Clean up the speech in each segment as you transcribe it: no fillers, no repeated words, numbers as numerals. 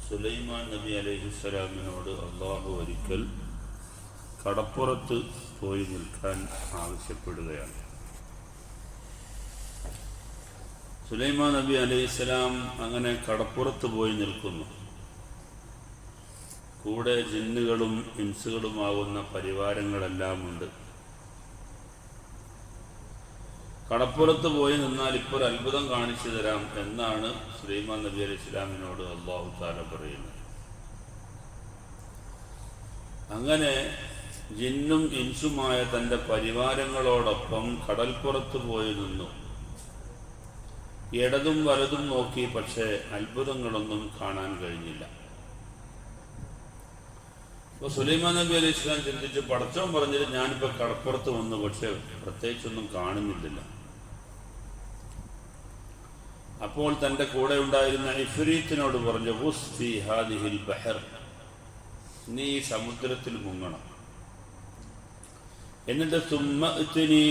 സുലൈമാൻ നബി അലൈഹിസ്സലാമിനോട് അള്ളാഹു ഒരിക്കൽ കടപ്പുറത്ത് പോയി നിൽക്കാൻ ആവശ്യപ്പെടുകയാണ്. സുലൈമാൻ നബി അലൈഹിസ്സലാം അങ്ങനെ കടപ്പുറത്ത് പോയി നിൽക്കുന്നു. കൂടെ ജിന്നുകളും ഇൻസുകളുമാവുന്ന പരിവാരങ്ങളെല്ലാം ഉണ്ട്. കടപ്പുറത്ത് പോയി നിന്നാൽ ഇപ്പോൾ ഒരു അത്ഭുതം കാണിച്ചു തരാം എന്നാണ് സുലൈമാൻ നബി അലൈഹി ഇസ്ലാമിനോട് അല്ലാഹു തആല പറയുന്നത്. അങ്ങനെ ജിന്നും ഇൻസുമായ തൻ്റെ പരിവാരങ്ങളോടൊപ്പം കടൽപ്പുറത്ത് പോയി നിന്നു. ഇടതും വലതും നോക്കി, പക്ഷേ അത്ഭുതങ്ങളൊന്നും കാണാൻ കഴിഞ്ഞില്ല. അപ്പോൾ സുലൈമാൻ നബി അലൈഹി ഇസ്ലാം ചിന്തിച്ചു, പടച്ചോൻ പറഞ്ഞിട്ട് ഞാനിപ്പോൾ കടപ്പുറത്ത് വന്നു, പക്ഷെ പ്രത്യേകിച്ചൊന്നും കാണുന്നില്ല. അപ്പോൾ തൻ്റെ കൂടെ ഉണ്ടായിരുന്ന ഇഫ്രീത്തിനോട് പറഞ്ഞു, ഉസ് ഫീ ഹാദിഹിൽ ബഹർ, നീ സമുദ്രത്തിൽ മുങ്ങണം. എന്നിട്ട് സുമ്മ ഇത്നി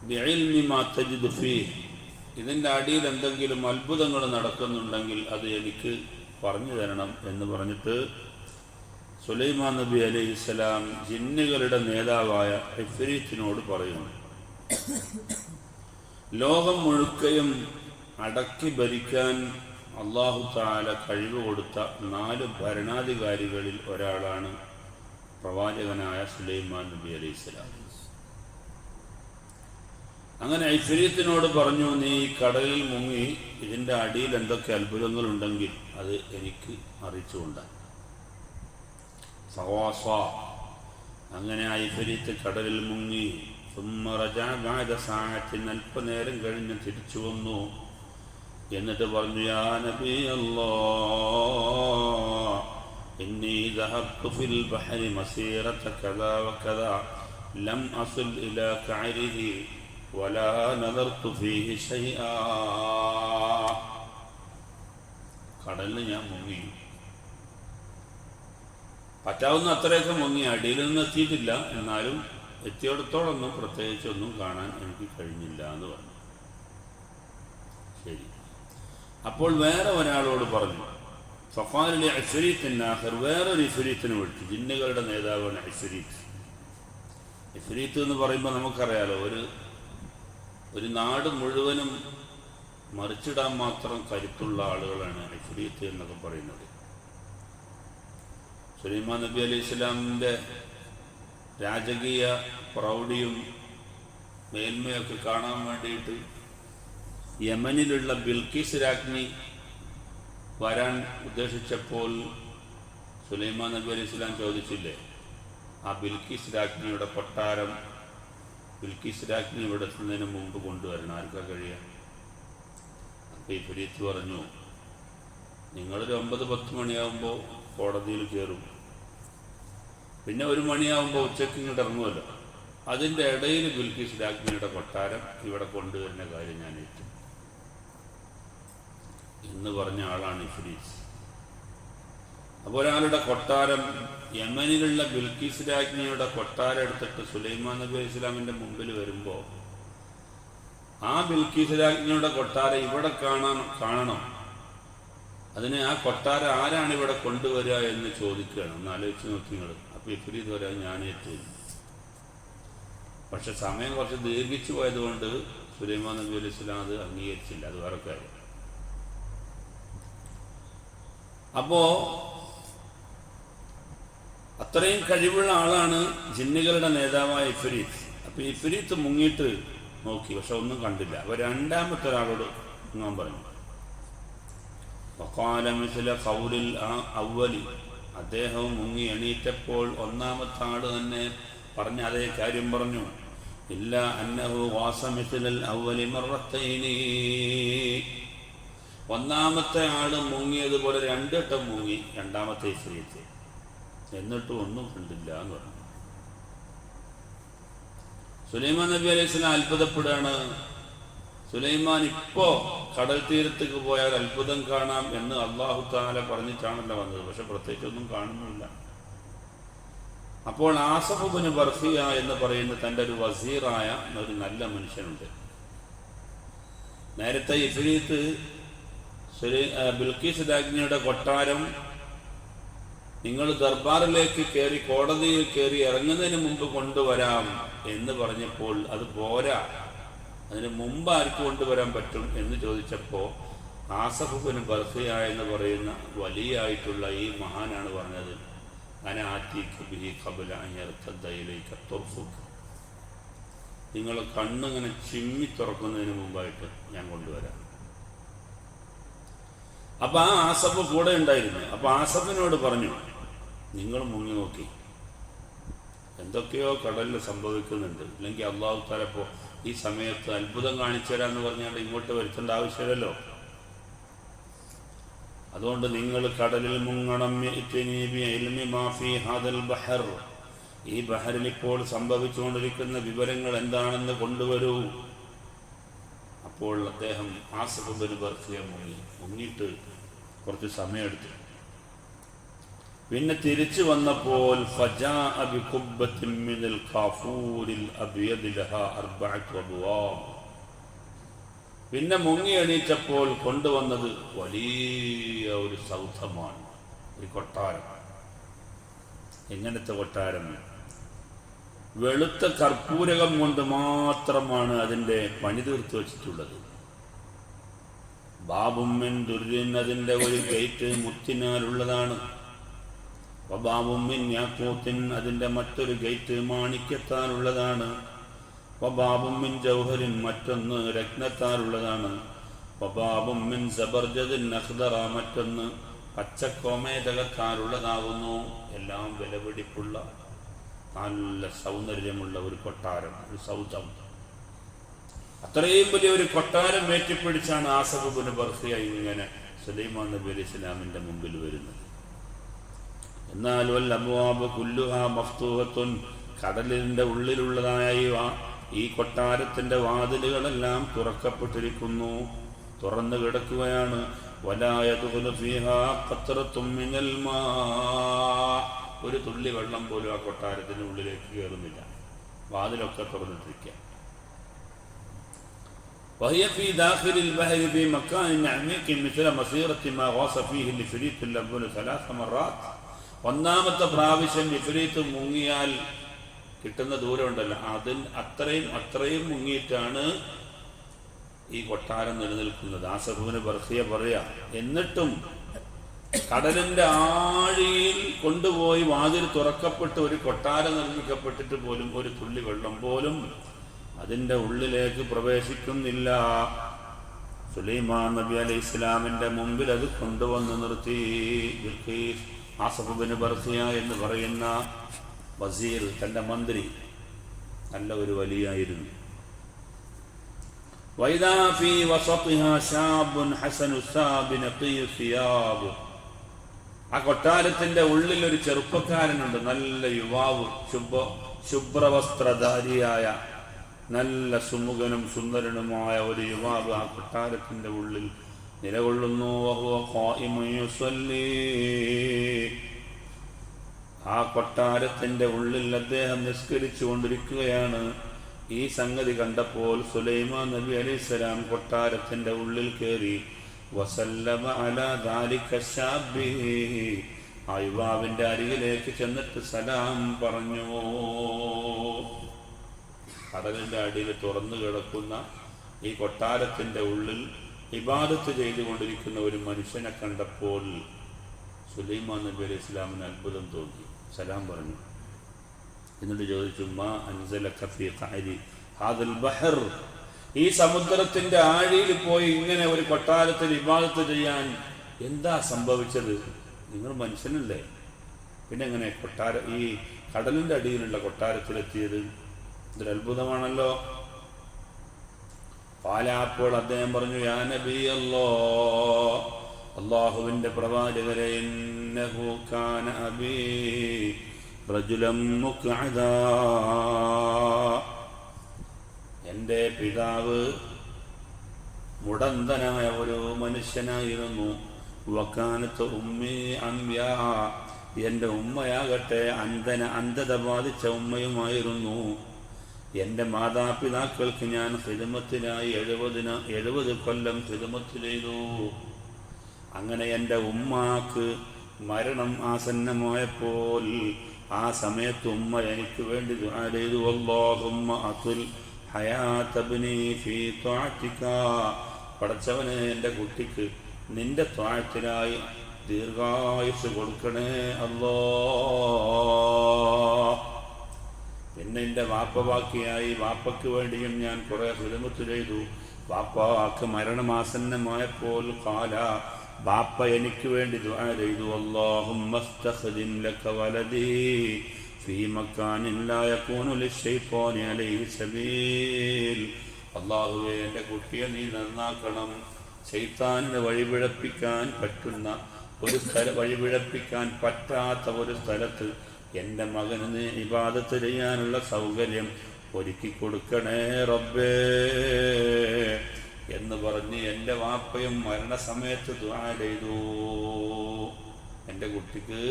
ബിഇൽമി മാ തജിദു ഫീഹ്, ഇതിൻ്റെ അടിയിൽ എന്തെങ്കിലും അത്ഭുതങ്ങൾ നടക്കുന്നുണ്ടെങ്കിൽ അത് എനിക്ക് പറഞ്ഞു തരണം എന്ന് പറഞ്ഞിട്ട് സുലൈമാൻ നബി അലൈഹിസ്സലാം ജിന്നുകളുടെ നേതാവായ ഇഫ്രീത്തിനോട് പറയുന്നു. ലോകം മുഴുക്കയും അടക്കി ഭരിക്കാൻ അല്ലാഹു തആല കഴിവ് കൊടുത്ത 4 ഭരണാധികാരികളിൽ ഒരാളാണ് പ്രവാചകനായ സുലൈമാൻ നബി അലൈഹിസ്സലാം. അങ്ങനെ ഇഫ്രീത്തിനോട് പറഞ്ഞു, നീ കടലിൽ മുങ്ങി ഇതിൻ്റെ അടിയിൽ എന്തൊക്കെ അത്ഭുതങ്ങളുണ്ടെങ്കിൽ അത് എനിക്ക് അറിയിച്ചുകൊണ്ടാണ്. സവാസ അങ്ങനെ ഇഫ്രീത്ത് കടലിൽ മുങ്ങി. അല്പനേരം കഴിഞ്ഞ് തിരിച്ചു വന്നു. എന്നിട്ട് പറഞ്ഞു, യാ നബി അല്ലാഹ്, ഇന്നി ദഹബ്തു ഫിൽ ബഹരി മസീറത കദാ വകദാ ലം അസിൽ ഇലാ കഅരിഹി വലാ നദർതു ഫീഹി ശൈആ. കടലിൽ ഞാൻ മുങ്ങി, പറ്റാവുന്ന അത്രയൊക്കെ മുങ്ങി, അടിയിൽ നിന്ന് എത്തിയിട്ടില്ല, എന്നാലും എത്തിയിടത്തോളൊന്നും പ്രത്യേകിച്ചൊന്നും കാണാൻ എനിക്ക് കഴിഞ്ഞില്ല എന്ന് പറഞ്ഞു. ശരി. അപ്പോൾ വേറെ ഒരാളോട് പറഞ്ഞു, ഫഖാലിലെ ഇഫ്രീത്തിനാഖർ, വേറൊരു ഇഫ്രീത്തിനെ വിളിച്ചു. ജിന്നുകളുടെ നേതാവാണ് ഇഫ്രീത്ത്. ഇഫ്രീത്ത് എന്ന് പറയുമ്പോൾ നമുക്കറിയാലോ, ഒരു നാട് മുഴുവനും മറിച്ചിടാൻ മാത്രം കരുത്തുള്ള ആളുകളാണ് ഇഫ്രീത്ത് എന്നൊക്കെ പറയുന്നത്. സുലൈമാൻ നബി അലൈഹി ഇസ്ലാമിൻ്റെ രാജകീയ പ്രൗഢിയും മേന്മയൊക്കെ കാണാൻ വേണ്ടിയിട്ട് യമനിലുള്ള ബിൽക്കീസ് രാജ്ഞി വരാൻ ഉദ്ദേശിച്ചപ്പോൾ സുലൈമാൻ നബി അലൈഹി ഇസ്ലാം ചോദിച്ചില്ലേ, ആ ബിൽക്കീസ് രാജ്ഞിയുടെ കൊട്ടാരം ബിൽക്കീസ് രാജ്ഞി ഇവിടെ എത്തുന്നതിന് മുമ്പ് കൊണ്ടുവരണം, ആർക്കാ കഴിയാം? അപ്പോൾ ഇഫ്രീത്ത് പറഞ്ഞു, നിങ്ങളൊരു 9-10 മണിയാകുമ്പോൾ കോടതിയിൽ കയറും, പിന്നെ 1 മണിയാകുമ്പോൾ ഉച്ചയ്ക്ക് ഇങ്ങോട്ട് ഇറങ്ങുമല്ലോ, അതിൻ്റെ ഇടയിൽ ബിൽക്കീസ് രാജ്ഞിയുടെ കൊട്ടാരം ഇവിടെ കൊണ്ടുവരുന്ന കാര്യം ഞാൻ ഏറ്റു എന്ന് പറഞ്ഞ ആളാണ് ഇഫ്രീത്ത്. അപ്പോൾ ഒരാളുടെ കൊട്ടാരം, യമനിലുള്ള ബിൽക്കീസ് രാജ്ഞിയുടെ കൊട്ടാരം എടുത്തിട്ട് സുലൈമാൻ നബി അലൈഹി ഇസ്ലാമിൻ്റെ മുമ്പിൽ വരുമ്പോൾ ആ ബിൽക്കീസ് രാജ്ഞിയുടെ കൊട്ടാരം ഇവിടെ കാണണം, അതിന് ആ കൊട്ടാരം ആരാണ് ഇവിടെ കൊണ്ടുവരിക എന്ന് ചോദിക്കുകയാണ്. ഒന്ന് ആലോചിച്ച് നോക്കി നിങ്ങൾ. അപ്പോൾ ഇഫ്രീത്ത് വരാൻ ഞാനേറ്റു. പക്ഷെ സമയം കുറച്ച് ദീർഘിച്ചു പോയതുകൊണ്ട് സുലൈമാൻ നബി അലൈഹി ഇസ്ലാം അത് അംഗീകരിച്ചില്ല, അത് വേറെ കാര്യം. അപ്പോൾ അത്രയും കഴിവുള്ള ആളാണ് ജിന്നുകളുടെ നേതാവായ ഇഫ്രീത്ത്. അപ്പോൾ ഇഫ്രീത്ത് മുങ്ങിയിട്ട് നോക്കി, പക്ഷെ ഒന്നും കണ്ടില്ല. അപ്പോൾ രണ്ടാമത്തെ ഒരാളോട് മുങ്ങാൻ പറഞ്ഞു. വഖാല മിസ്ല ഖൗലിൽ അവ്വലി, അദ്ദേഹവും മുങ്ങി എണീറ്റപ്പോൾ ഒന്നാമത്തെ ആള് തന്നെ പറഞ്ഞ അതേ കാര്യം പറഞ്ഞു. ഇല്ല അന്നഹു വാസ മിസ്ലൽ അവ്വലി മറത്തൈനി, ഒന്നാമത്തെ ആള് മുങ്ങിയതുപോലെ 2 വട്ടം മുങ്ങി രണ്ടാമത്തെ ഇഫ്രീത്ത്, എന്നിട്ടും ഒന്നും കണ്ടില്ല എന്ന് പറഞ്ഞു. സുലൈമാൻ നബി അലൈഹി സ്വലാം അത്ഭുതപ്പെടുകയാണ്. സുലൈമാൻ ഇപ്പോൾ കടൽ തീരത്തേക്ക് പോയാൽ അത്ഭുതം കാണാം എന്ന് അല്ലാഹു തആല പറഞ്ഞിട്ടാണല്ലോ വന്നത്, പക്ഷെ പ്രത്യേകിച്ചൊന്നും കാണുന്നില്ല. അപ്പോൾ ആസഫ് ഇബ്നു ബർഖിയ എന്ന് പറയുന്ന തൻ്റെ ഒരു വസീറായ ഒരു നല്ല മനുഷ്യനുണ്ട്. നേരത്തെ ഇഫ്രീത്ത് ബിൽക്കീസ് രാജ്ഞിയുടെ കൊട്ടാരം നിങ്ങൾ ദർബാറിലേക്ക് കയറി കോടതിയിൽ കയറി ഇറങ്ങുന്നതിന് മുമ്പ് കൊണ്ടുവരാം എന്ന് പറഞ്ഞപ്പോൾ അത് പോരാ, അതിന് മുമ്പ് ആർക്ക് കൊണ്ടുവരാൻ പറ്റും എന്ന് ചോദിച്ചപ്പോൾ ആസഫ് ബിൻ ബർഖിയ എന്ന് പറയുന്ന വലിയായിട്ടുള്ള ഈ മഹാനാണ് പറഞ്ഞത്, നിങ്ങൾ കണ്ണിങ്ങനെ ചിമ്മി തുറക്കുന്നതിന് മുമ്പായിട്ട് ഞാൻ കൊണ്ടുവരാം. അപ്പൊ ആ ആസഫ് കൂടെ ഉണ്ടായിരുന്നു. അപ്പൊ ആസഫിനോട് പറഞ്ഞു, നിങ്ങൾ മുങ്ങി നോക്കി, എന്തൊക്കെയോ കടലിൽ സംഭവിക്കുന്നുണ്ട്, ഇല്ലെങ്കിൽ അള്ളാഹു തആല ഇപ്പോ ഈ സമയത്ത് അത്ഭുതം കാണിച്ചു തരാന്ന് പറഞ്ഞാൽ ഇങ്ങോട്ട് വരുത്തേണ്ട ആവശ്യമില്ലല്ലോ. അതുകൊണ്ട് നിങ്ങൾ കടലിൽ മുങ്ങണം. ഈ ബഹറിൽ ഇപ്പോൾ സംഭവിച്ചുകൊണ്ടിരിക്കുന്ന വിവരങ്ങൾ എന്താണെന്ന് കൊണ്ടുവരൂ. അപ്പോൾ അദ്ദേഹം ആസിഫ് ബിൻ ബർഖിയ മുങ്ങിയിട്ട് കുറച്ച് സമയമെടുത്തു. പിന്നെ തിരിച്ചു വന്നപ്പോൾ പിന്നെ മുങ്ങി എണീറ്റപ്പോൾ കൊണ്ടുവന്നത് വലിയ ഒരു സൗധമാണ്, ഒരു കൊട്ടാരം. എങ്ങനത്തെ കൊട്ടാരം? വെളുത്ത കർപ്പൂരകം കൊണ്ട് മാത്രമാണ് അതിൻ്റെ പണി തീർത്തു വച്ചിട്ടുള്ളത്. ബാബുമ്മിൻ ദുർരിൻ, അതിൻ്റെ ഒരു ഗേറ്റ് മുത്തിനാലുള്ളതാണ്. വബാബുമ്മിൻ യാഖൂത്തിൻ, അതിൻ്റെ മറ്റൊരു ഗേറ്റ് മാണിക്യത്താലുള്ളതാണ്. വബാബുമ്മിൻ ജൗഹരിൻ, മറ്റൊന്ന് രത്നത്താലുള്ളതാണ്. വബാബുമ്മിൻ സബർജദിൻ അഖ്ദറ, മറ്റൊന്ന് പച്ചക്കോമേതകത്താലുള്ളതാകുന്നു. എല്ലാം വിലപിടിപ്പുള്ള നല്ല സൗന്ദര്യമുള്ള ഒരു കൊട്ടാരം, ഒരു സൗധം. അത്രയും വലിയ ഒരു കൊട്ടാരം ഏറ്റിപ്പിടിച്ചാണ് ആസിഫ് ബിൻ ബർഖിയ ഇങ്ങനെ സുലൈമാൻ നബി അലൈഹി ഇസ്ലാമിന്റെ മുമ്പിൽ വരുന്നത്. എന്നാൽ വൽ അബ്വാബ് കുല്ലുഹാ മഫ്തൂഹത്തുൻ, കടലിന്റെ ഉള്ളിലുള്ളതായ ഈ കൊട്ടാരത്തിന്റെ വാതിലുകളെല്ലാം തുറക്കപ്പെട്ടിരിക്കുന്നു, തുറന്നു കിടക്കുകയാണ്. വലാ യദ്ഖുലു ഫീഹാ ഖത്റത്തും മിനൽ മാ, ഒരു തുള്ളി വെള്ളം പോലും ആ കൊട്ടാരത്തിന് ഉള്ളിലേക്ക് കയറുന്നില്ല, വാതിലൊക്കെ തുറന്നിട്ടിരിക്കുക. وهي في داخل البحر في مكان عميق مثل مسيرة ما غاص فيه الإفريت الأول 3 مرات. ഒന്നാമത്തെ പ്രാവശ്യം ഇഫ്രീത്ത് മുങ്ങിയാൽ കിട്ടുന്ന ദൂരമുണ്ടല്ലോ, അത്രയും മുങ്ങിയിട്ടാണ് ഈ കൊട്ടാരം നിലനിൽക്കുന്നത്. ആസിഫ് ബിൻ ബർഖിയ പറയാ, എന്നിട്ടും കടലിന്റെ ആഴിയിൽ കൊണ്ടുപോയി വാതിൽ തുറക്കപ്പെട്ട് ഒരു കൊട്ടാരം നിർമ്മിക്കപ്പെട്ടിട്ട് പോലും ഒരു തുള്ളി വെള്ളം പോലും അതിൻ്റെ ഉള്ളിലേക്ക് പ്രവേശിക്കുന്നില്ല. സുലൈമാൻ നബി അലൈഹി ഇസ്ലാമിന്റെ മുമ്പിൽ അത് കൊണ്ടുവന്ന് നിർത്തി. ആസിഫ് ബിൻ ബർഖിയ എന്ന് പറയുന്ന വസീർ, തന്റെ മന്ത്രി, നല്ല ഒരു വലിയായിരുന്നു. വൈദാ ഫീ വസതിഹാ ശാബുൻ ഹസനു സാബിൻ ഖിയു സിയാബ്, ആ കൊട്ടാരത്തിന്റെ ഉള്ളിൽ ഒരു ചെറുപ്പക്കാരനുണ്ട്, നല്ല യുവാവ്, ശുഭ്രവസ്ത്രധാരിയായ നല്ല സുമുഖനും സുന്ദരനുമായ ഒരു യുവാവ് ആ കൊട്ടാരത്തിന്റെ ഉള്ളിൽ നിലകൊള്ളുന്നു. വഹുവ ഖായിമുൻ യുസല്ലി, ആ കൊട്ടാരത്തിന്റെ ഉള്ളിൽ അദ്ദേഹം നിസ്കരിച്ചു കൊണ്ടിരിക്കുകയാണ്. ഈ സംഗതി കണ്ടപ്പോൾ സുലൈമാൻ നബി അലൈഹിസ്സലാം കൊട്ടാരത്തിന്റെ ഉള്ളിൽ കയറി. വസല്ലമ അലാ ദാലിക ശാബി, ആ യുവാവിന്റെ അരികിലേക്ക് ചെന്നിട്ട് സലാം പറഞ്ഞു. കടലിന്റെ അടിയിൽ തുറന്നു കിടക്കുന്ന ഈ കൊട്ടാരത്തിന്റെ ഉള്ളിൽ ഇബാദത്ത് ചെയ്തുകൊണ്ടിരിക്കുന്ന ഒരു മനുഷ്യനെ കണ്ടപ്പോൾ സുലൈമാൻ നബി അലൈഹി ഇസ്ലാമിന് അത്ഭുതം തോന്നി. സലാം പറഞ്ഞു. എന്നിട്ട് ചോദിച്ചു, മാ അൻസലക ഫീ ഖഅരി ഹാദൽ ബഹർ, ഈ സമുദ്രത്തിന്റെ ആഴിയിൽ പോയി ഇങ്ങനെ ഒരു കൊട്ടാരത്തിൽ ഇബാദത്ത് ചെയ്യാൻ എന്താ സംഭവിച്ചത്? നിങ്ങൾ മനുഷ്യനല്ലേ, പിന്നെ എങ്ങനെ ഈ കടലിന്റെ അടിയിലുള്ള കൊട്ടാരത്തിലെത്തിയത്? ഇതൊരു അത്ഭുതമാണല്ലോ. അപ്പോൾ അദ്ദേഹം പറഞ്ഞു, യാ നബി അല്ലാഹ്, അല്ലാഹുവിന്റെ പ്രവാചകരെ, ഇന്നഹു കാന അബീ റജുലൻ മുഖഅദാ, എൻ്റെ പിതാവ് മുടന്തനായ ഒരു മനുഷ്യനായിരുന്നു. വകാനത്ത് ഉമ്മി അംയാ, എൻ്റെ ഉമ്മയാകട്ടെ അന്ധത ബാധിച്ച ഉമ്മയുമായിരുന്നു. എൻ്റെ മാതാപിതാക്കൾക്ക് ഞാൻ ഖിദ്മത്തിനായി 70 കൊല്ലം ഖിദ്മത്ത് ചെയ്തു. അങ്ങനെ എൻ്റെ ഉമ്മാക്ക് മരണം ആസന്നമായപ്പോൾ ആ സമയത്ത് ഉമ്മ എനിക്ക് വേണ്ടി ദുആ ചെയ്തു, അല്ലാഹുമ്മ അതുൽ ഹയാത ഇബ്നി ഫീ ത്വഅതിക, പടച്ചവനെ എൻ്റെ കുട്ടിക്ക് നിന്റെ ത്വഅത്തിനായി ദീർഘായുസ് കൊടുക്കണേ അല്ലാഹ്. പിന്നെ എൻ്റെ വാപ്പ ബാക്കിയായി, വാപ്പയ്ക്ക് വേണ്ടിയും ഞാൻ കുറേ ഖിദ്മത്ത് ചെയ്തു. വാപ്പാക്ക് മരണമാസന്നമായപ്പോൾ ഖാല, ബാപ്പ എനിക്ക് വേണ്ടി ദുആ ചെയ്തു, അല്ലാഹുമ്മ അസ്തഖ്ദിം ലക വലദി ഫീ മക്കാനിൻ ലാ യകൂനു ലിശ്ശൈത്വാനി അലൈഹി സബീൽ. അല്ലാഹുവേ, എൻ്റെ കുട്ടിയെ നീ നന്നാക്കണം, ശൈത്താനിനെ വഴിപിഴപ്പിക്കാൻ പറ്റുന്ന ഒരു വഴിപിഴപ്പിക്കാൻ പറ്റാത്ത ഒരു സ്ഥലത്ത് എൻ്റെ മകന് ഇബാദത്ത് ചെയ്യാനുള്ള സൗകര്യം ഒരുക്കി കൊടുക്കണേ റബ്ബേ എന്ന് പറഞ്ഞ് എൻ്റെ വാപ്പയും മരണസമയത്ത് ദുആ ചെയ്തു. എൻ്റെ കുട്ടിക്ക്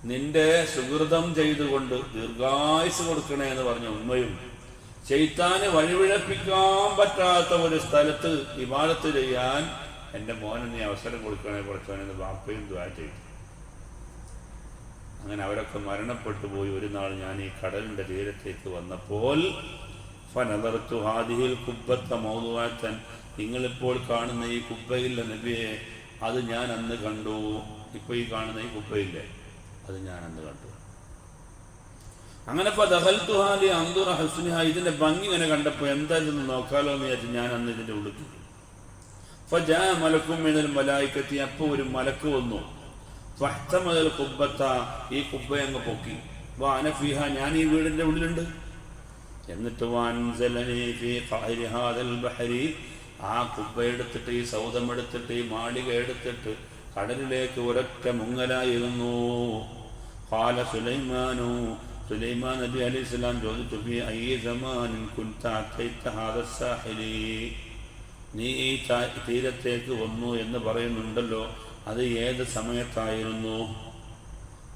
നിന്റെ സുഹൃതം ചെയ്തുകൊണ്ട് ദീർഘായുസ് കൊടുക്കണേ എന്ന് പറഞ്ഞ ഉമ്മയും, ശൈത്താന് വഴിപിഴപ്പിക്കാൻ പറ്റാത്ത ഒരു സ്ഥലത്ത് ഇബാദത്ത് ചെയ്യാൻ എൻ്റെ മോന് നീ അവസരം കൊടുക്കണേ പഠിച്ചവനെന്ന് വാപ്പയും ദുആ ചെയ്തു. അങ്ങനെ അവരൊക്കെ മരണപ്പെട്ടു പോയി. ഒരു നാൾ ഞാൻ ഈ കടലിൻ്റെ തീരത്തേക്ക് വന്നപ്പോൾ ഫനദർതു ഹാദിഹിൽ കുബ്ബത്ത മൗദൂഅത്തൻ, നിങ്ങളിപ്പോൾ കാണുന്ന ഈ കുബ്ബയില്ല നബിയെ, അത് ഞാൻ അന്ന് കണ്ടു. ഇപ്പോൾ ഈ കാണുന്ന ഈ കുബ്ബയില്ലേ, അത് ഞാൻ അന്ന് കണ്ടു. അങ്ങനെ ഫദഖൽതുഹാ ലി അൻദുറ ഹുസ്നിഹാ, ഇതിൻ്റെ ഭംഗി ഇങ്ങനെ കണ്ടപ്പോൾ എന്താ ഇതൊന്ന് നോക്കാലോ എന്ന് വിചാരിച്ച് ഞാൻ അന്ന് ഇതിൻ്റെ ഉള്ളിൽ കയറി. ഫജാ മലക്കും മിനൽ മലായികത്തി, അപ്പോൾ ഒരു മലക്ക് വന്നു. ഫഹ്തമൽ കുബ്ബത്ത, ഈ കുബ്ബയെ അങ്ങ് പൊക്കി. വഅന ഫീഹ, ഞാൻ ഈ വീടിൻ്റെ ഉള്ളിലുണ്ട്. എന്നിട്ട് വൻസലനി ഫീ ഖഅരി ഹാദൽ ബഹരി, ആ കുബ്ബ എടുത്തിട്ട്, ഈ സൗദം എടുത്തിട്ട്, ഈ മാളിക എടുത്തിട്ട് കടലിലേക്ക് ഒരൊറ്റ മുങ്ങലായിരുന്നു. ഖാല സുലൈമാനു, സുലൈമാൻ നബി അലൈഹിസ്സലാം ചോദിച്ചു, ഫീ അയ്യി സമാനിൻ കുൻത അതൈത ഹാദൽ സാഹിലി, നീ ഈ തീരത്തേക്ക് വന്നു എന്ന് പറയുന്നുണ്ടല്ലോ, അത് ഏത് സമയത്തായിരുന്നു?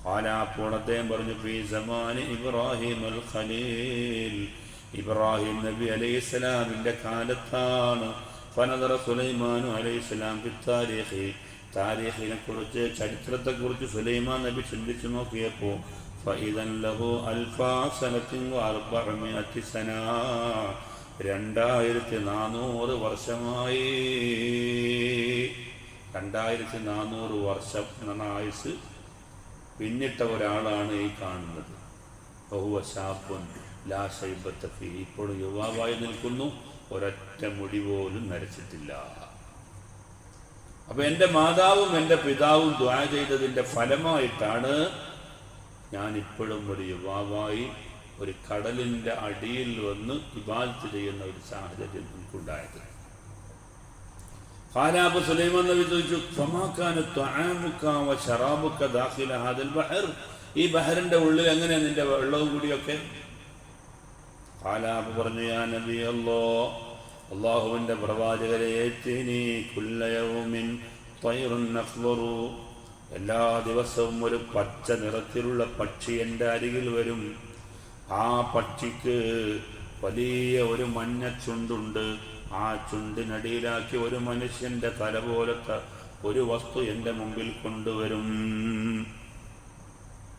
ഖാല, അപ്പോൾ അദ്ദേഹം പറഞ്ഞു, ഫീ സമാനി ഇബ്രാഹിം അൽ ഖലീൽ, ഇബ്രാഹിം നബി അലൈഹിസ്സലാമിൻ്റെ കാലത്താണ്. ഫനദറ സുലൈമാനു അലൈഹിസ്സലാം ഫി താരീഖി, താരീഖിനെ കുറിച്ച്, ചരിത്രത്തെക്കുറിച്ച് സുലൈമാൻ നബി ചിന്തിച്ചു നോക്കിയപ്പോൾ ഫഇദൻ ലഹു അൽഫാ സനത്തിൻ വഅർബഅമിഅത്തി സന, 2400 വർഷമായി. 2400 വർഷം എന്ന ആയുസ് പിന്നിട്ട ഒരാളാണ് ഈ കാണുന്നത്. ബഹുവ ശാപ്പുൻ ലാ ശൈബത്ത ഫീ, ഇപ്പോൾ യുവാവായി നിൽക്കുന്നു, ഒരൊറ്റ മുടി പോലും നരച്ചിട്ടില്ല. അപ്പൊ എൻ്റെ മാതാവും എൻ്റെ പിതാവും ദുആ ചെയ്തതിൻ്റെ ഫലമായിട്ടാണ് ഞാൻ ഇപ്പോഴും ഒരു യുവാവായി ഒരു കടലിൻ്റെ അടിയിൽ വന്ന് ഇബാദത്ത് ചെയ്യുന്ന ഒരു സാഹചര്യം എനിക്കുണ്ടായത്. ഖാലാബ് സുലൈമാൻ നബി ചോദിച്ചു, ഫമാ കാന ത്വആമുക വശറാബുക ദാഖില ഹാദൽ ബഹർ, ഈ ബഹറിന്റെ ഉള്ളിൽ എങ്ങനെയാണ് നിന്റെ വെള്ളവും കൂടിയൊക്കെ? ഖാലാബ് പറഞ്ഞു, യാ നബി അല്ലാഹ്, അല്ലാഹുവിൻ്റെ പ്രവാചകരെ, യഅ്തിനി കുല്ല യൗമിൻ ത്വയ്റുൻ നഖ്ളറു, എല്ലാ ദിവസവും ഒരു പച്ച നിറത്തിലുള്ള പക്ഷി എൻ്റെ അരികിൽ വരും. ആ പക്ഷിക്ക് വലിയ ഒരു മഞ്ഞ ചുണ്ടുണ്ട്. ആ ചുണ്ടിനടിയിലാക്കി ഒരു മനുഷ്യൻ്റെ തല പോലത്തെ ഒരു വസ്തു എൻ്റെ മുമ്പിൽ കൊണ്ടുവരും.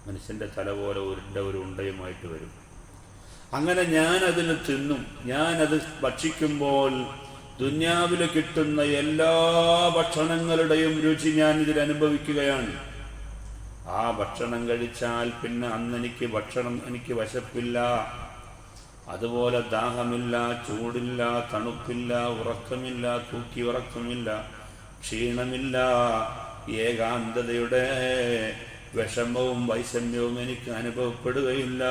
മനുഷ്യൻ്റെ തല പോലെ ഒരു ഉണ്ടയുമായിട്ട് വരും. അങ്ങനെ ഞാനതിന് തിന്നും. ഞാനത് ഭക്ഷിക്കുമ്പോൾ ദുന്യാവിൽ കിട്ടുന്ന എല്ലാ ഭക്ഷണങ്ങളുടെയും രുചി ഞാൻ ഇതിൽ അനുഭവിക്കുകയാണ്. ആ ഭക്ഷണം കഴിച്ചാൽ പിന്നെ അന്ന് എനിക്ക് വിശപ്പില്ല, അതുപോലെ ദാഹമില്ല, ചൂടില്ല, തണുപ്പില്ല, ഉറക്കമില്ല, തൂക്കി ഉറക്കമില്ല, ക്ഷീണമില്ല, ഏകാന്തതയുടെ വിഷമവും വൈഷമ്യവും എനിക്ക് അനുഭവപ്പെടുകയില്ല.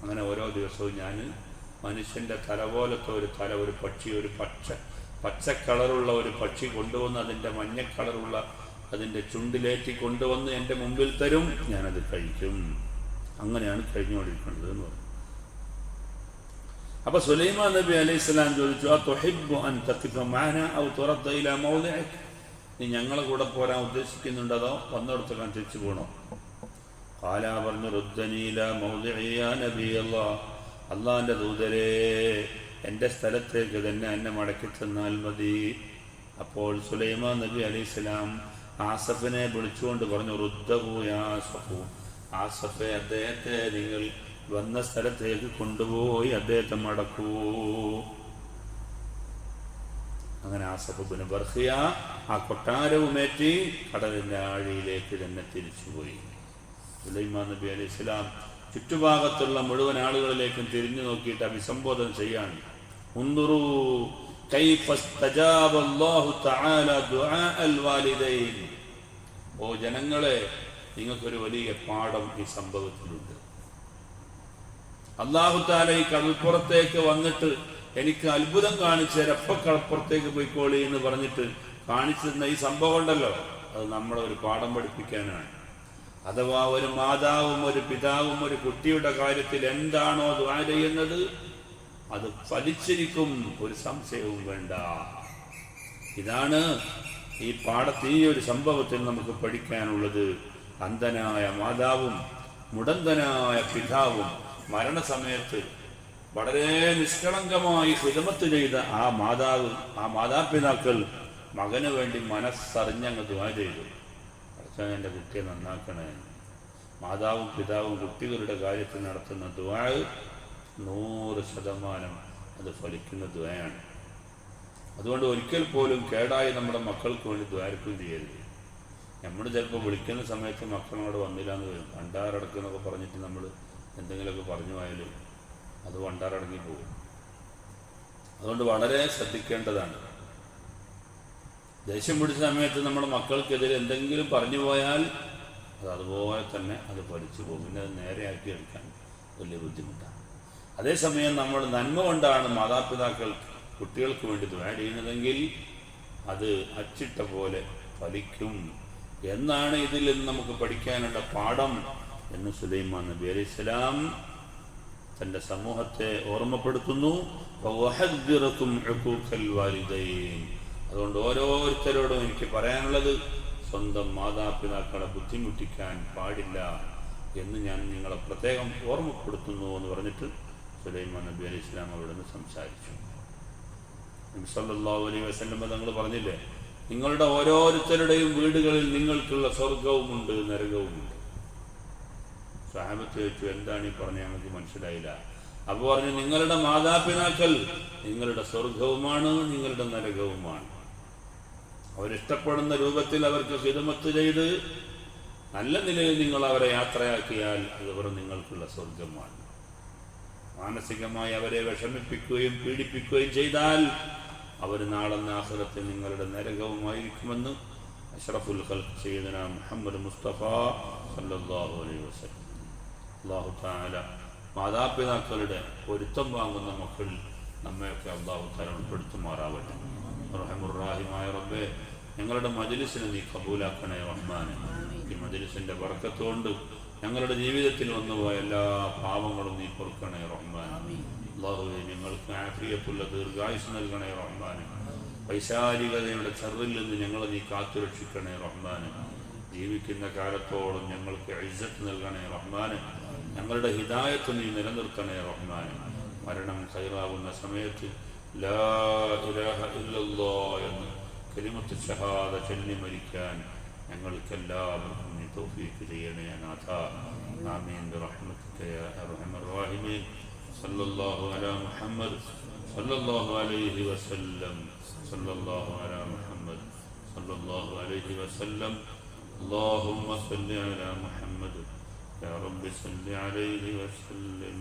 അങ്ങനെ ഓരോ ദിവസവും ഞാൻ മനുഷ്യൻ്റെ തല പോലത്തെ ഒരു പക്ഷി, ഒരു പച്ച കളറുള്ള ഒരു പക്ഷി കൊണ്ടുവന്ന് അതിൻ്റെ മഞ്ഞ കളറുള്ള അതിൻ്റെ ചുണ്ടിലേറ്റി കൊണ്ടുവന്ന് എൻ്റെ മുമ്പിൽ തരും. ഞാനത് കഴിക്കും. അങ്ങനെയാണ് കഴിഞ്ഞുകൊണ്ടിരിക്കുന്നത് എന്ന് പറഞ്ഞു. അപ്പൊ സുലൈമാൻ നബി അലൈഹിസ്സലാം ചോദിച്ചു, അതുഹിബ്ബു അൻ തഖിഫ മഅനാ ഔ തുറദ്ദ ഇലാ മൗദിഇക്, നീ ഞങ്ങളെ കൂടെ പോരാൻ ഉദ്ദേശിക്കുന്നുണ്ടോ അതോ വന്നിടത്തേക്കാൻ തിരിച്ചു പോകണോ? ഖാല, പറഞ്ഞു, റുദ്ദനി ഇലാ മൗദിഇ യാ നബി അല്ലാഹ്, അള്ളാഹിൻ്റെ ദൂതരെ, എൻ്റെ സ്ഥലത്തേക്ക് തന്നെ എന്നെ മടക്കി തന്നാൽ മതി. അപ്പോൾ സുലൈമാൻ നബി അലൈഹിസ്സലാം ആസഫിനെ വിളിച്ചുകൊണ്ട് പറഞ്ഞു, റുദ്ദഹു യാ ആസഫു, ആസഫെ, അദ്ദേഹത്തെ നിങ്ങൾ വന്ന സ്ഥലത്തേക്ക് കൊണ്ടുപോയി അദ്ദേഹത്തെ മടക്കൂ. അങ്ങനെ ആസഫ് ഇബ്നു ബർഖിയ ആ കൊട്ടാരവുമേറ്റി കടലിൻ്റെ ആഴിയിലേക്ക് തന്നെ തിരിച്ചുപോയി. സുലൈമാൻ നബി അലൈഹിസ്സലാം ചുറ്റുഭാഗത്തുള്ള മുഴുവൻ ആളുകളിലേക്കും തിരിഞ്ഞു നോക്കിയിട്ട് അഭിസംബോധന ചെയ്യാണ്, ഉൻദുറൂ കൈഫ ഇസ്തജാബ അല്ലാഹു തആല ദുആഅൽ വാലിദൈൻ. ഓ ജനങ്ങളെ, നിങ്ങൾക്കൊരു വലിയ പാഠം ഈ സംഭവത്തിലുണ്ട്. അല്ലാഹു തആല ഈ കടൽപ്പുറത്തേക്ക് വന്നിട്ട് എനിക്ക് അത്ഭുതം കാണിച്ച് രപ്പക്കടപ്പുറത്തേക്ക് പോയിക്കോളി എന്ന് പറഞ്ഞിട്ട് കാണിച്ചിരുന്ന ഈ സംഭവം ഉണ്ടല്ലോ, അത് നമ്മളെ ഒരു പാഠം പഠിപ്പിക്കാനാണ്. അഥവാ ഒരു മാതാവും ഒരു പിതാവും ഒരു കുട്ടിയുടെ കാര്യത്തിൽ എന്താണോ ദുആ ചെയ്യുന്നത് അത് ഫലിച്ചിരിക്കും, ഒരു സംശയവും വേണ്ട. ഇതാണ് ഈ പാഠത്തിൽ ഈ ഒരു സംഭവത്തിൽ നമുക്ക് പഠിക്കാനുള്ളത്. അന്ധനായ മാതാവും മുടന്തനായ പിതാവും മരണസമയത്ത് വളരെ നിഷ്കളങ്കമായി ഹിദമത്ത് ചെയ്ത ആ മാതാപിതാക്കൾ മകന് വേണ്ടി മനസ്സറിഞ്ഞങ്ങ് ദുആ ചെയ്തു, അച്ഛൻ എൻ്റെ കുട്ടിയെ നന്നാക്കണേ. മാതാവും പിതാവും കുട്ടികളുടെ കാര്യത്തിൽ നടത്തുന്ന ദുആ 100% അത് ഫലിക്കുന്ന ദുആയാണ്. അതുകൊണ്ട് ഒരിക്കൽ പോലും കേടായി നമ്മുടെ മക്കൾക്ക് വേണ്ടി ദ്വാരക്കും ചെയ്യരുത്. നമ്മൾ ചിലപ്പോൾ വിളിക്കുന്ന സമയത്ത് മക്കളോട് വന്നില്ല എന്ന് വരും, വണ്ടാറടക്കുന്നൊക്കെ പറഞ്ഞിട്ട് നമ്മൾ എന്തെങ്കിലുമൊക്കെ പറഞ്ഞു പോയാലും അത് വണ്ടാറടങ്ങി പോകും. അതുകൊണ്ട് വളരെ ശ്രദ്ധിക്കേണ്ടതാണ്. ദേഷ്യം പിടിച്ച സമയത്ത് നമ്മുടെ മക്കൾക്കെതിരെ എന്തെങ്കിലും പറഞ്ഞു പോയാൽ അത് അതുപോലെ തന്നെ അത് പഠിച്ചു പോകും. പിന്നെ അത് നേരെയാക്കി എടുക്കാൻ വലിയ ബുദ്ധിമുട്ടാണ്. അതേസമയം നമ്മൾ നന്മ കൊണ്ടാണ് മാതാപിതാക്കൾ കുട്ടികൾക്ക് വേണ്ടി ദുആ ചെയ്യുന്നതെങ്കിൽ അത് അച്ചിട്ട പോലെ ഫലിക്കും എന്നാണ് ഇതിൽ നിന്ന് നമുക്ക് പഠിക്കാനുള്ള പാഠം എന്ന് സുലൈമാൻ നബി അലൈഹിസ്സലാം തൻ്റെ സമൂഹത്തെ ഓർമ്മപ്പെടുത്തുന്നു. അതുകൊണ്ട് ഓരോരുത്തരോടും എനിക്ക് പറയാനുള്ളത്, സ്വന്തം മാതാപിതാക്കളെ ബുദ്ധിമുട്ടിക്കാൻ പാടില്ല എന്ന് ഞാൻ നിങ്ങളെ പ്രത്യേകം ഓർമ്മപ്പെടുത്തുന്നു എന്ന് പറഞ്ഞിട്ട് സുലൈമാൻ നബി അലൈഹിസ്സലാം അവിടെ നിന്ന് സംസാരിച്ചു. നബി സല്ലല്ലാഹു അലൈഹി വസല്ലം തങ്ങൾ പറഞ്ഞില്ലേ, നിങ്ങളുടെ ഓരോരുത്തരുടെയും വീടുകളിൽ നിങ്ങൾക്കുള്ള സ്വർഗവുമുണ്ട് നരകവുമുണ്ട്. സഹാബത്ത് ചോദിച്ചു, എന്താണ് ഈ പറഞ്ഞ, ഞങ്ങൾക്ക് മനസ്സിലായില്ല. അപ്പോൾ പറഞ്ഞു, നിങ്ങളുടെ മാതാപിതാക്കൾ നിങ്ങളുടെ സ്വർഗവുമാണ് നിങ്ങളുടെ നരകവുമാണ്. അവരിഷ്ടപ്പെടുന്ന രൂപത്തിൽ അവർക്ക് ഖിദ്മത്ത് ചെയ്ത് നല്ല നിലയിൽ നിങ്ങൾ അവരെ യാത്രയാക്കിയാൽ അവർ നിങ്ങൾക്കുള്ള സ്വർഗമാണ്. മാനസികമായി അവരെ വിഷമിപ്പിക്കുകയും പീഡിപ്പിക്കുകയും ചെയ്താൽ അവർ നാളെ ആഖിറത്തിൽ നിങ്ങളുടെ നരകവുമായിരിക്കുമെന്ന് അഷ്റഫുൽ ഖൽഖ് സയ്യിദുനാ മുഹമ്മദ് മുസ്തഫ സല്ലല്ലാഹു അലൈഹി വസല്ലം. അല്ലാഹു തആല മാതാപിതാക്കളുടെ പൊരുത്തം വാങ്ങുന്ന മക്കൾ നമ്മയൊക്കെ അല്ലാഹു തആല ഉൾപ്പെടുത്തുമാറാവട്ടെ. റഹ്മാനുർ റഹീമായ റബ്ബേ, ഞങ്ങളുടെ മജ്ലിസിനെ നീ കബൂലാക്കണേ റഹ്മാനെ. ഈ മജ്ലിസിന്റെ ബർക്കത്ത് കൊണ്ട് ഞങ്ങളുടെ ജീവിതത്തിൽ വന്നുപോയ എല്ലാ പാപങ്ങളും നീ പൊറുക്കണേ റഹ്മാൻ. അല്ലാഹുവേ, ഞങ്ങൾക്ക് ആഫിയത്തുള്ള ദീർഘായുസ് നൽകണേ റഹ്മാൻ. വൈശാലികതയുടെ ഷർറിൽ നിന്ന് ഞങ്ങളെ നീ കാത്തുരക്ഷിക്കണേ റഹ്മാൻ. ജീവിക്കുന്ന കാലത്തോളം ഞങ്ങൾക്ക് ഇസ്സത്ത് നൽകണേ റഹ്മാൻ. ഞങ്ങളുടെ ഹിദായത്ത് നീ നിലനിർത്തണേ റഹ്മാൻ. മരണം ഖൈറാവുന്ന സമയത്ത് ലാ ഇലാഹ ഇല്ലല്ലാഹ് എന്ന് കലിമത്ത് ഷഹാദ ചൊല്ലി മരിക്കാൻ ഞങ്ങൾക്കെല്ലാവർക്കും നീ തൗഫീഖ് ചെയ്യണേ നാഥ. ആമീൻ ബിറഹ്മതിക യാ അർഹമർ റഹീമീൻ. സല്ലല്ലാഹു അലാ മുഹമ്മദ് സല്ലല്ലാഹു അലൈഹി വസല്ലം. സല്ലല്ലാഹു അലാ മുഹമ്മദ് സല്ലല്ലാഹു അലൈഹി വസല്ലം. اللهم صل على محمد يا رب صل عليه وسلم.